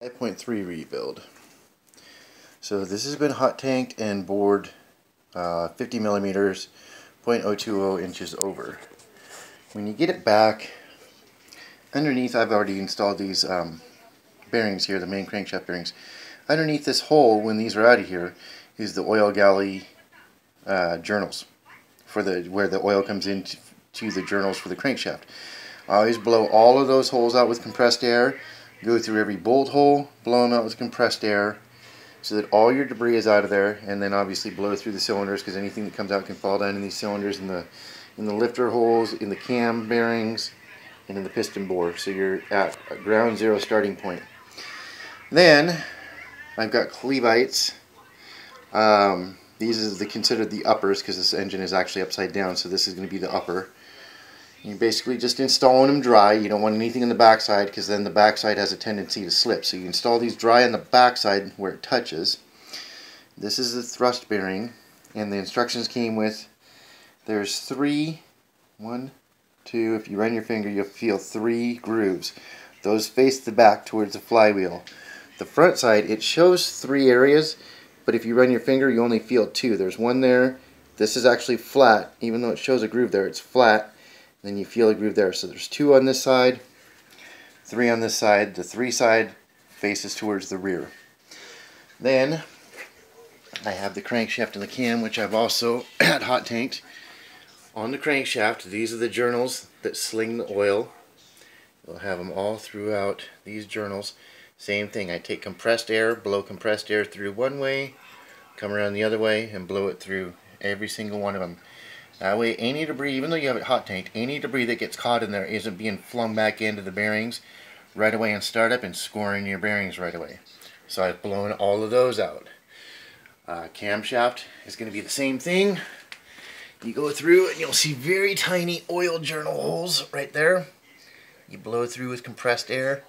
5.3 rebuild. So this has been hot tanked and bored 50 millimeters, 0.020 inches over. When you get it back, underneath I've already installed these bearings here, the main crankshaft bearings. Underneath this hole, when these are out of here, is the oil galley journals for where the oil comes into the journals for the crankshaft. I always blow all of those holes out with compressed air. Go through every bolt hole, blow them out with compressed air so that all your debris is out of there, and then obviously blow through the cylinders because anything that comes out can fall down in these cylinders, in the lifter holes, in the cam bearings, and in the piston bore. So you're at a ground zero starting point. Then I've got clevites. These are considered the uppers because this engine is actually upside down, so this is going to be the upper. You're basically just installing them dry. You don't want anything in the backside because then the backside has a tendency to slip. So you install these dry on the backside where it touches. This is the thrust bearing, and the instructions came with, there's 3, 1, 2, if you run your finger you'll feel 3 grooves. Those face the back towards the flywheel. The front side, it shows 3 areas, but if you run your finger you only feel 2. There's one there. This is actually flat, even though it shows a groove there, it's flat. Then you feel a groove there. So there's 2 on this side, 3 on this side. The 3 side faces towards the rear. Then I have the crankshaft and the cam, which I've also had hot tanked. On the crankshaft, these are the journals that sling the oil. You'll have them all throughout these journals. Same thing, I take compressed air, blow compressed air through one way, come around the other way, and blow it through every single one of them. That way any debris, even though you have it hot tanked, any debris that gets caught in there isn't being flung back into the bearings right away in startup and scoring your bearings right away. So I've blown all of those out. Camshaft is going to be the same thing. You go through and you'll see very tiny oil journal holes right there. You blow through with compressed air.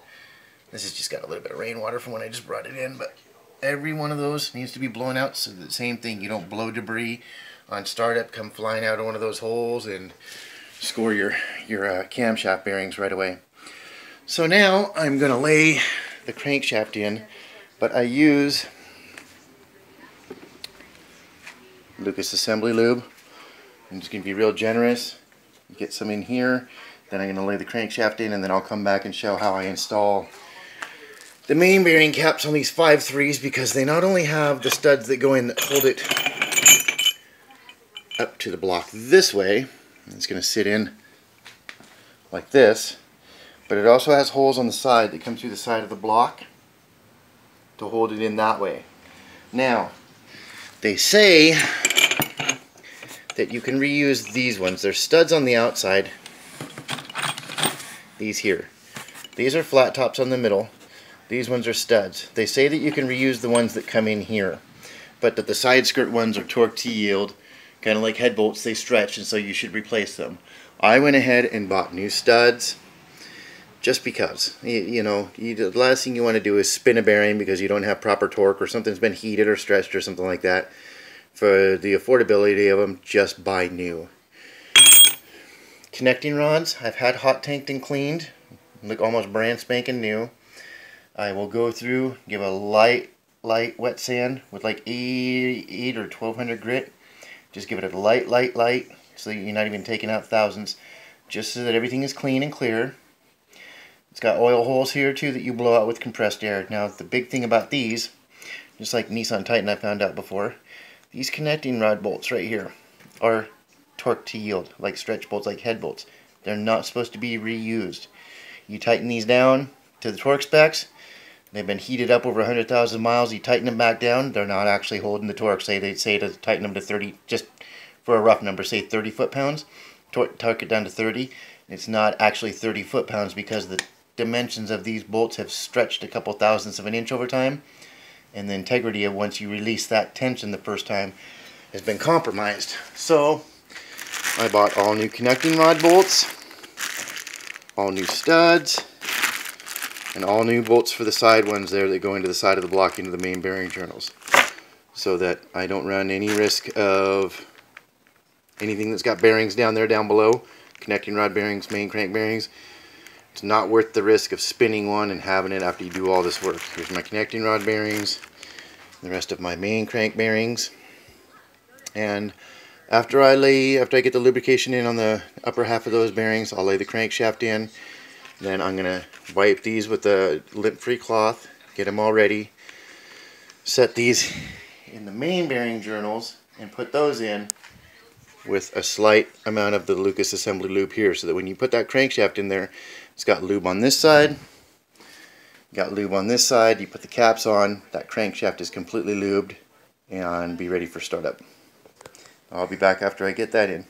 This has just got a little bit of rainwater from when I just brought it in, but every one of those needs to be blown out. So the same thing, you don't blow debris on startup come flying out of one of those holes and score your camshaft bearings right away. So now I'm going to lay the crankshaft in, but I use Lucas Assembly Lube. I'm just going to be real generous. Get some in here, then I'm going to lay the crankshaft in, and then I'll come back and show how I install the main bearing caps on these 5.3s, because they not only have the studs that go in that hold it up to the block this way, it's going to sit in like this, but it also has holes on the side that come through the side of the block to hold it in that way. Now, they say that you can reuse these ones. There's studs on the outside, these here. These are flat tops on the middle. These ones are studs. They say that you can reuse the ones that come in here, but that the side skirt ones are torque to yield. Kind of like head bolts, they stretch, and so you should replace them. I went ahead and bought new studs just because. The last thing you want to do is spin a bearing because you don't have proper torque or something's been heated or stretched or something like that. For the affordability of them, just buy new. Connecting rods, I've had hot tanked and cleaned. Look almost brand spanking new. I will go through, give a light wet sand with like 8 or 1200 grit. Just give it a light, so that you're not even taking out thousands, just so that everything is clean and clear. It's got oil holes here too that you blow out with compressed air. Now the big thing about these, just like Nissan Titan I found out before, these connecting rod bolts right here are torque to yield, like stretch bolts, like head bolts. They're not supposed to be reused. You tighten these down to the torque specs. They've been heated up over 100,000 miles. You tighten them back down, they're not actually holding the torque. They say to tighten them to 30, just for a rough number, say 30 foot-pounds. Torque it down to 30. It's not actually 30 foot-pounds because the dimensions of these bolts have stretched a couple thousandths of an inch over time, and the integrity of once you release that tension the first time has been compromised. So I bought all new connecting rod bolts, all new studs, and all new bolts for the side ones there that go into the side of the block into the main bearing journals, so that I don't run any risk of anything that's got bearings down below, connecting rod bearings, main crank bearings, It's not worth the risk of spinning one and having it after you do all this work. Here's my connecting rod bearings, the rest of my main crank bearings. And after I get the lubrication in on the upper half of those bearings, I'll lay the crankshaft in. Then I'm going to wipe these with a lint-free cloth, get them all ready, set these in the main bearing journals, and put those in with a slight amount of the Lucas assembly lube here, so that when you put that crankshaft in there, it's got lube on this side, got lube on this side. You put the caps on, that crankshaft is completely lubed, and be ready for startup. I'll be back after I get that in.